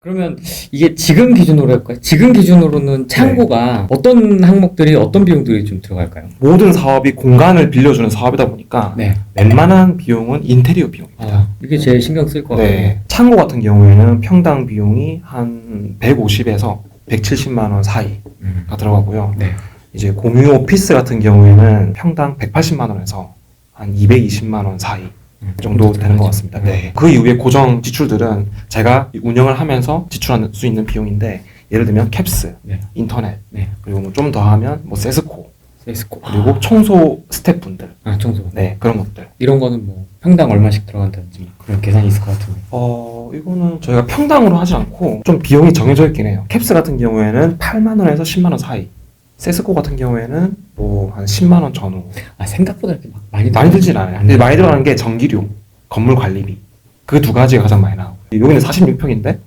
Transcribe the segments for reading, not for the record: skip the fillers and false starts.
그러면 이게 지금 기준으로 할까요? 지금 기준으로는 창고가 어떤 항목들이 어떤 비용들이 좀 들어갈까요? 모든 사업이 공간을 빌려주는 사업이다 보니까 네. 웬만한 비용은 인테리어 비용입니다. 이게 제일 신경 쓸 것 같아요. 네. 창고 같은 경우에는 평당 비용이 한 150에서 170만 원 사이가 들어가고요. 네. 이제 공유 오피스 같은 경우에는 평당 180만 원에서 한 220만 원 사이 정도 되는 것 같습니다. 네. 그 이후에 고정 지출들은 제가 운영을 하면서 지출할 수 있는 비용인데, 예를 들면 캡스, 네. 인터넷, 네. 그리고 뭐 좀 더 하면 뭐 세스코, 세스코. 그리고 청소 스태프분들, 청소. 네, 그런 것들. 이런 거는 뭐 평당 얼마씩 들어간다든지 그런 계산이 있을 것 같은데. 이거는 저희가 평당으로 하지 않고 좀 비용이 정해져 있긴 해요. 캡스 같은 경우에는 8만 원에서 10만 원 사이. 세스코 같은 경우에는 뭐 한 10만 원 전후. 생각보다 이렇게 막 많이 많이 들진 않아요. 근데 많이 들어가는 게 전기료, 건물 관리비. 그 두 가지가 가장 많이 나오고. 여기는 46평인데,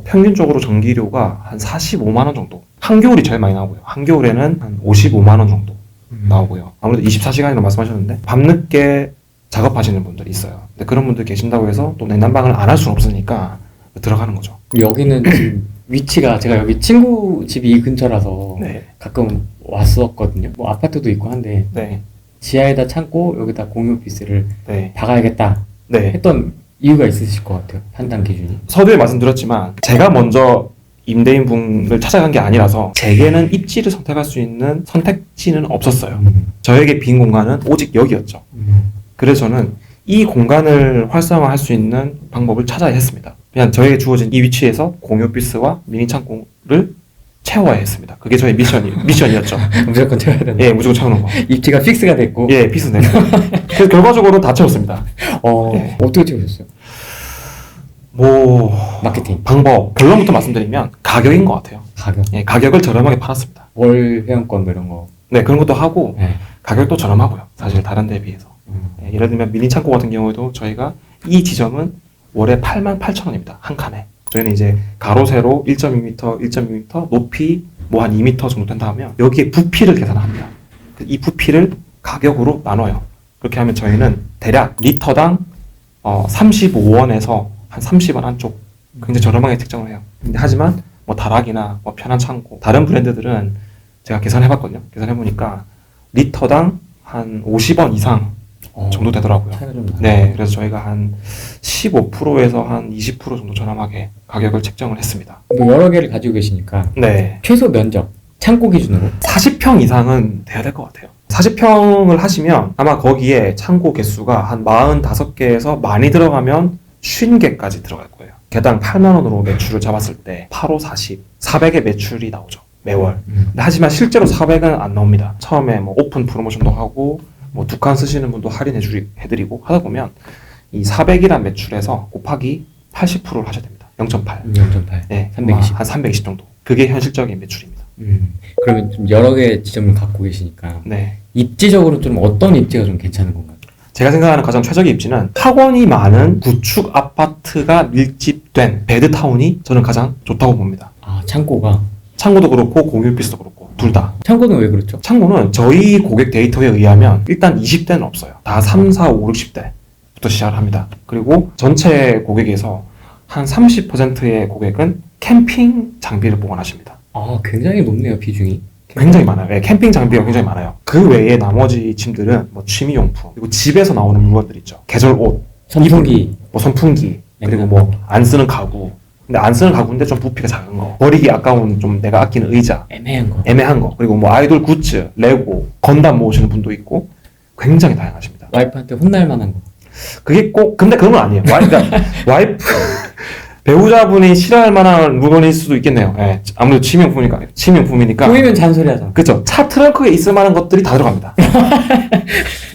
평균적으로 전기료가 한 45만 원 정도. 한겨울이 제일 많이 나오고요. 한겨울에는 한 55만 원 정도 나오고요. 아무래도 24시간이라고 말씀하셨는데, 밤늦게 작업하시는 분들이 있어요. 근데 그런 분들 계신다고 해서 또 냉난방을 안 할 수는 없으니까 들어가는 거죠. 여기는 지금 위치가 제가 여기 친구 집이 이 근처라서 네. 가끔 왔었거든요. 뭐 아파트도 있고 한데 네. 지하에다 창고 여기다 공유 오피스를 네. 박아야겠다 네. 했던 이유가 있으실 것 같아요. 판단 기준이. 서두에 말씀드렸지만 제가 먼저 임대인 분을 찾아간 게 아니라서 제게는 입지를 선택할 수 있는 선택지는 없었어요. 저에게 빈 공간은 오직 여기였죠. 그래서 저는 이 공간을 활성화할 수 있는 방법을 찾아야 했습니다. 그냥 저에게 주어진 이 위치에서 공유 오피스와 미니 창고를 채워야 했습니다. 그게 저의 미션이었죠. 무조건 채워야 된다. 예, 무조건 채우는 거. 입지가 픽스가 됐고. 예, 비스네. 그래서 결과적으로 다 채웠습니다. 예. 어떻게 채우셨어요? 뭐 마케팅. 방법 결론부터 말씀드리면 가격인 것 같아요. 가격. 예, 가격을 저렴하게 팔았습니다. 월 회원권 뭐 이런 거. 네, 그런 것도 하고 네. 가격도 저렴하고요. 사실 다른 데에 비해서. 예, 예를 들면 미니 창고 같은 경우에도 저희가 이 지점은 월에 88,000원입니다. 한 칸에. 저희는 이제 가로 세로 1.2m, 1.2m, 높이 뭐 한 2m 정도 된다 하면 여기에 부피를 계산합니다. 이 부피를 가격으로 나눠요. 그렇게 하면 저희는 대략 리터당 35원에서 한 30원 안쪽 굉장히 저렴하게 책정을 해요. 근데 하지만 뭐 다락이나 뭐 편한 창고 다른 브랜드들은 제가 계산해봤거든요. 계산해보니까 리터당 한 50원 이상 정도 되더라고요. 차이가 좀 나요. 네, 그래서 저희가 한 15%에서 한 20% 정도 저렴하게 가격을 책정을 했습니다. 뭐 여러 개를 가지고 계시니까 네, 최소 면적 창고 기준으로 40평 이상은 돼야 될 것 같아요. 40평을 하시면 아마 거기에 창고 개수가 한 45개에서 많이 들어가면 50개까지 들어갈 거예요. 개당 8만 원으로 매출을 잡았을 때 8, 5, 40, 400의 매출이 나오죠. 매월. 근데 하지만 실제로 400은 안 나옵니다. 처음에 뭐 오픈 프로모션도 하고 뭐 두 칸 쓰시는 분도 해드리고 하다 보면 이 400이란 매출에서 곱하기 80%를 하셔야 됩니다. 0.8. 0.8. 네, 320. 한 320 정도. 그게 현실적인 매출입니다. 그러면 좀 여러 개의 지점을 갖고 계시니까 네. 입지적으로 좀 어떤 입지가 좀 괜찮은 건가요? 제가 생각하는 가장 최적의 입지는 학원이 많은 구축 아파트가 밀집된 베드타운이 저는 가장 좋다고 봅니다. 창고가. 창고도 그렇고 공유 오피스도 그렇고 둘 다. 창고는 왜 그렇죠? 창고는 저희 고객 데이터에 의하면 일단 20대는 없어요. 다 3, 4, 5, 60대부터 시작을 합니다. 그리고 전체 고객에서 한 30%의 고객은 캠핑 장비를 보관하십니다. 굉장히 높네요, 비중이. 굉장히 많아요. 네, 캠핑 장비가 굉장히 많아요. 그 외에 나머지 짐들은 뭐 취미용품, 그리고 집에서 나오는 물건들 있죠. 계절 옷, 선풍기. 뭐 선풍기, 그리고 뭐 안 쓰는 가구. 근데 안 쓰는 가구인데 좀 부피가 작은 거. 버리기 아까운 좀 내가 아끼는 의자. 애매한 거. 그리고 뭐 아이돌 굿즈, 레고, 건담 모으시는 분도 있고 굉장히 다양하십니다. 와이프한테 혼날 만한 거. 그게 꼭 근데 그런 건 아니에요. 와이프 배우자분이 싫어할 만한 물건일 수도 있겠네요. 예, 아무래도 취미용품이니까. 보이면 잔소리 하잖아. 그쵸. 차 트렁크에 있을 만한 것들이 다 들어갑니다.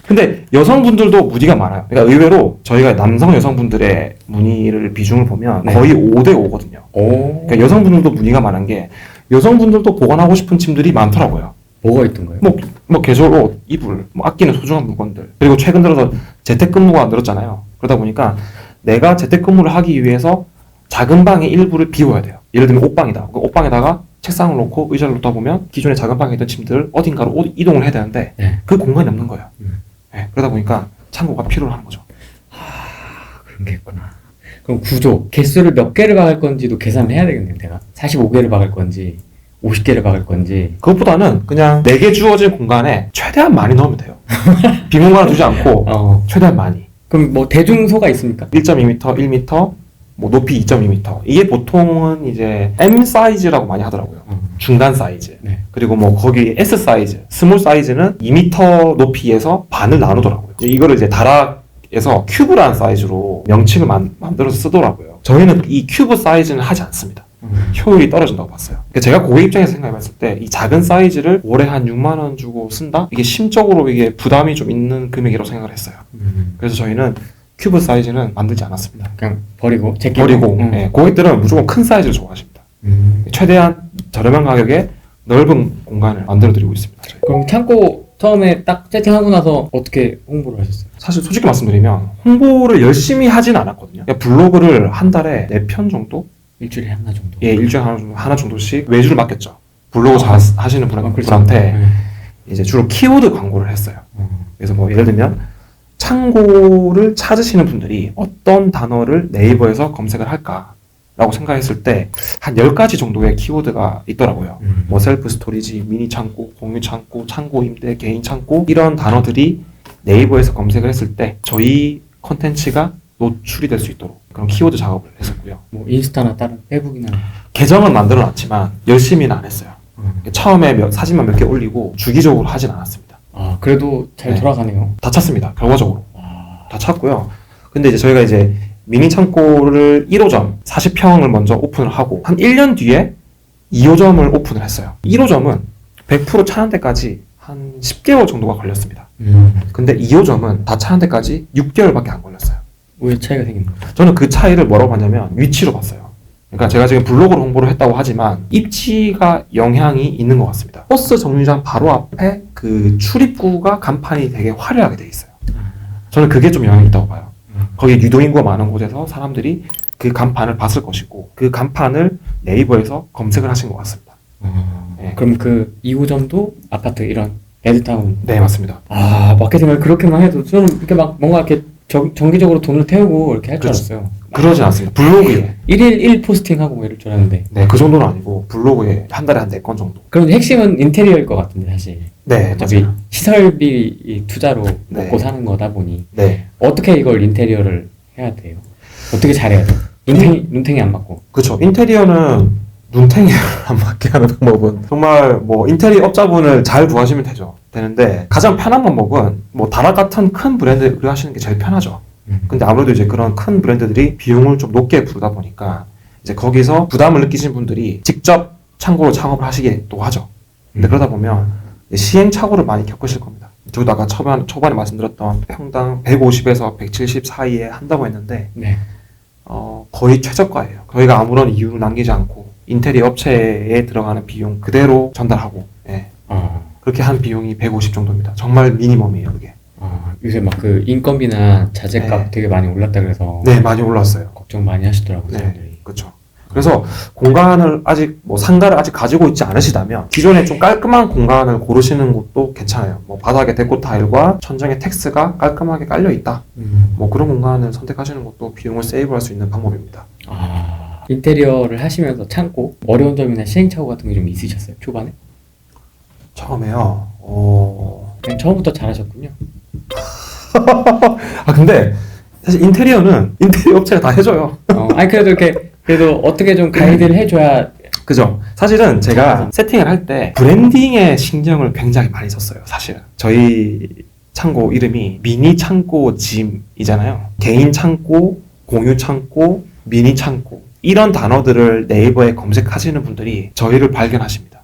근데 여성분들도 문의가 많아요. 그러니까 의외로 저희가 남성 여성분들의 문의를 비중을 보면 거의 5대 5거든요. 그러니까 여성분들도 문의가 많은 게 여성분들도 보관하고 싶은 짐들이 많더라고요. 뭐가 있던가요? 뭐 계절 옷, 이불, 뭐 아끼는 소중한 물건들. 그리고 최근 들어서 재택근무가 늘었잖아요. 그러다 보니까 내가 재택근무를 하기 위해서 작은 방의 일부를 비워야 돼요. 예를 들면 옷방이다. 그 옷방에다가 책상을 놓고 의자를 놓다 보면 기존에 작은 방에 있던 짐들을 어딘가로 이동을 해야 되는데 그 공간이 없는 거예요. 그러다 보니까 창고가 필요로 하는 거죠. 그런 게 있구나. 그럼 구조, 개수를 몇 개를 박을 건지도 계산을 해야 되겠네요, 내가. 45개를 박을 건지, 50개를 박을 건지. 그것보다는 그냥 내게 주어진 공간에 최대한 많이 넣으면 돼요. 빈 공간을 두지 않고 최대한 많이. 그럼 뭐 대중소가 있습니까? 1.2m, 1m, 뭐 높이 2.2m. 이게 보통은 이제 M 사이즈라고 많이 하더라고요. 중간 사이즈. 네. 그리고 뭐 거기 S 사이즈, 스몰 사이즈는 2m 높이에서 반을 나누더라고요. 이거를 이제 다락에서 큐브라는 사이즈로 명칭을 만들어서 쓰더라고요. 저희는 이 큐브 사이즈는 하지 않습니다. 효율이 떨어진다고 봤어요. 그러니까 제가 고객 입장에서 생각해봤을 때 이 작은 사이즈를 월에 한 6만 원 주고 쓴다? 이게 심적으로 이게 부담이 좀 있는 금액이라고 생각을 했어요. 그래서 저희는 큐브 사이즈는 만들지 않았습니다. 그냥 버리고, 버리고 예, 고객들은 무조건 큰 사이즈를 좋아하십니다. 최대한 저렴한 가격에 넓은 공간을 만들어드리고 있습니다. 저희. 그럼 창고 처음에 딱 세팅하고 나서 어떻게 홍보를 하셨어요? 사실 솔직히 말씀드리면 홍보를 열심히 하진 않았거든요. 그냥 블로그를 한 달에 4편 정도? 일주일에 하나 정도? 예, 일주일에 하나 정도씩 외주를 맡겼죠. 블로그 잘 하시는 그렇죠. 분한테 이제 주로 키워드 광고를 했어요. 그래서 뭐 예를 들면 창고를 찾으시는 분들이 어떤 단어를 네이버에서 검색을 할까라고 생각했을 때 한 10가지 정도의 키워드가 있더라고요. 뭐 셀프 스토리지, 미니 창고, 공유 창고, 창고 임대, 개인 창고 이런 단어들이 네이버에서 검색을 했을 때 저희 컨텐츠가 노출이 될 수 있도록 그런 키워드 작업을 했었고요. 뭐 인스타나 다른 페이북이나 계정은 만들어 놨지만 열심히는 안 했어요. 처음에 사진만 몇 개 올리고 주기적으로 하진 않았습니다. 아, 그래도 잘 네. 돌아가네요. 다 찼습니다. 결과적으로. 아, 다 찼고요. 근데 이제 저희가 이제 미니 창고를 1호점 40평을 먼저 오픈을 하고 한 1년 뒤에 2호점을 오픈을 했어요. 1호점은 100% 차는 데까지 한 10개월 정도가 걸렸습니다. 근데 2호점은 다 차는 데까지 6개월밖에 안 걸렸어요. 왜 차이가 생긴 거예요? 저는 그 차이를 뭐라고 봤냐면 위치로 봤어요. 그러니까 제가 지금 블로그로 홍보를 했다고 하지만 입지가 영향이 있는 것 같습니다. 버스 정류장 바로 앞에 그 출입구가 간판이 되게 화려하게 돼 있어요. 저는 그게 좀 영향이 있다고 봐요. 거기 유동인구가 많은 곳에서 사람들이 그 간판을 봤을 것이고 그 간판을 네이버에서 검색을 하신 것 같습니다. 네. 그럼 그 2호점도 아파트 이런 베드타운? 네, 맞습니다. 아, 마케팅을 그렇게만 해도 저는 이렇게 막 뭔가 이렇게 정기적으로 돈을 태우고 이렇게 할 줄 그렇죠. 알았어요. 그러진 않습니다. 블로그에. 1일 1 포스팅하고 뭐 이럴 줄 알았는데. 네, 그 정도는 아니고 블로그에 한 달에 한 4건 정도. 그럼 핵심은 인테리어일 것 같은데 사실. 네, 어차피 맞아요. 시설비 이 투자로 네. 먹고 사는 거다 보니 네. 어떻게 이걸 인테리어를 해야 돼요? 어떻게 잘해야 돼요? 눈탱이 안 맞고. 그렇죠. 인테리어는 눈탱이를 안 맞게 하는 방법은 정말 뭐 인테리어 업자분을 잘 구하시면 되는데 가장 편한 방법은 뭐 다락 같은 큰 브랜드 의뢰하시는 게 제일 편하죠. 근데 아무래도 이제 그런 큰 브랜드들이 비용을 좀 높게 부르다 보니까 이제 거기서 부담을 느끼시는 분들이 직접 창고로 창업을 하시기도 하죠. 근데 그러다 보면 시행착오를 많이 겪으실 겁니다. 저도 아까 초반에 말씀드렸던 평당 150에서 170 사이에 한다고 했는데 네. 거의 최저가예요. 저희가 아무런 이유를 남기지 않고 인테리어 업체에 들어가는 비용 그대로 전달하고 예. 그렇게 한 비용이 150 정도입니다. 정말 미니멈이에요, 그게. 요새 막 그 인건비나 자재값 네. 되게 많이 올랐다 그래서 네, 많이 올랐어요. 걱정 많이 하시더라고요, 네, 사람들이. 그렇죠. 그래서 공간을 아직 뭐 상가를 아직 가지고 있지 않으시다면 기존에 좀 깔끔한 공간을 고르시는 것도 괜찮아요. 뭐 바닥에 데코 타일과 천장에 텍스가 깔끔하게 깔려 있다. 뭐 그런 공간을 선택하시는 것도 비용을 세이브할 수 있는 방법입니다. 인테리어를 하시면서 참고 어려운 점이나 시행착오 같은 게 좀 있으셨어요, 초반에? 처음에요. 그냥 처음부터 잘하셨군요. 근데 사실 인테리어는 인테리어 업체가 다 해줘요. 아니 그래도 어떻게 좀 가이드를 해줘야. 그죠? 사실은 제가 세팅을 할 때 브랜딩에 신경을 굉장히 많이 썼어요. 사실은 저희 창고 이름이 미니 창고 짐이잖아요. 개인 창고, 공유 창고, 미니 창고 이런 단어들을 네이버에 검색하시는 분들이 저희를 발견하십니다.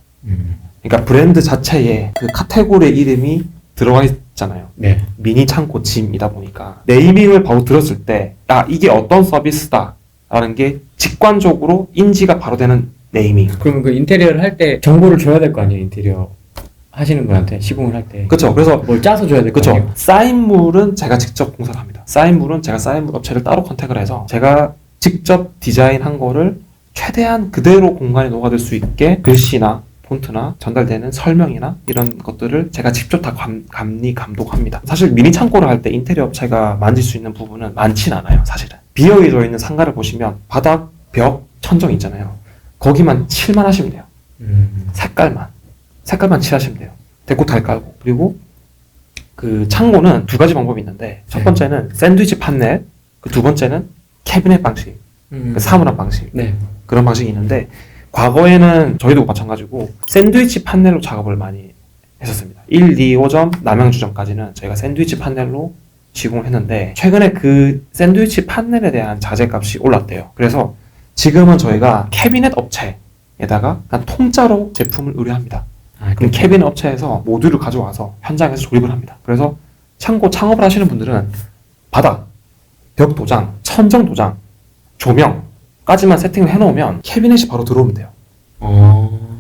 그러니까 브랜드 자체에 그 카테고리 이름이 들어가 있잖아요. 네. 미니 창고 짐이다 보니까 네이밍을 바로 들었을 때 이게 어떤 서비스다 라는 게 직관적으로 인지가 바로 되는 네이밍. 그러면 그 인테리어를 할 때 정보를 줘야 될 거 아니에요, 인테리어 하시는 분한테 시공을 할 때. 그렇죠. 그래서 뭘 짜서 줘야 될 거 그렇죠. 아니에요. 사인물은 제가 직접 공사를 합니다. 사인물은 제가 사인물 업체를 따로 컨택을 해서 제가 직접 디자인한 거를 최대한 그대로 공간에 녹아들 수 있게 글씨나 폰트나 전달되는 설명이나 이런 것들을 제가 직접 다 감리 감독합니다. 사실 미니 창고를 할 때 인테리어 업체가 만질 수 있는 부분은 많진 않아요. 사실은 비어있어 있는 상가를 보시면 바닥, 벽, 천정 있잖아요. 거기만 칠만 하시면 돼요. 색깔만 칠하시면 돼요. 데코 달 깔고. 그리고 그 창고는 두 가지 방법이 있는데 첫 번째는 샌드위치 판넬, 그 두 번째는 캐비넷 방식, 그 사물함 방식. 네. 그런 방식이 있는데 과거에는 저희도 마찬가지고 샌드위치 판넬로 작업을 많이 했었습니다. 1, 2, 5점, 남양주점까지는 저희가 샌드위치 판넬로 시공을 했는데 최근에 그 샌드위치 판넬에 대한 자재값이 올랐대요. 그래서 지금은 저희가 캐비넷 업체에다가 그냥 통짜로 제품을 의뢰합니다. 그럼 캐비넷 업체에서 모듈을 가져와서 현장에서 조립을 합니다. 그래서 창고 창업을 하시는 분들은 바닥, 벽 도장, 천정 도장, 조명까지만 세팅을 해놓으면 캐비넷이 바로 들어오면 돼요.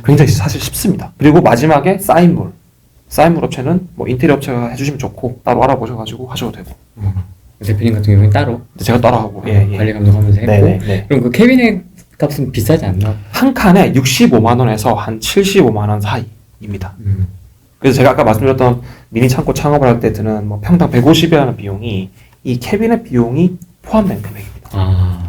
굉장히 사실 쉽습니다. 그리고 마지막에 사인물 업체는 뭐 인테리어 업체가 해주시면 좋고 따로 알아보셔가지고 하셔도 되고. 대표님 같은 경우는 따로 제가 따로 하고 관리 감독하면서 했고. 네네. 그럼 그 캐비넷 값은 비싸지 않나? 한 칸에 65만 원에서 한 75만 원 사이입니다. 그래서 제가 아까 말씀드렸던 미니 창고 창업을 할 때 드는 뭐 평당 150이라는 비용이 이 캐비넷 비용이 포함된 금액입니다.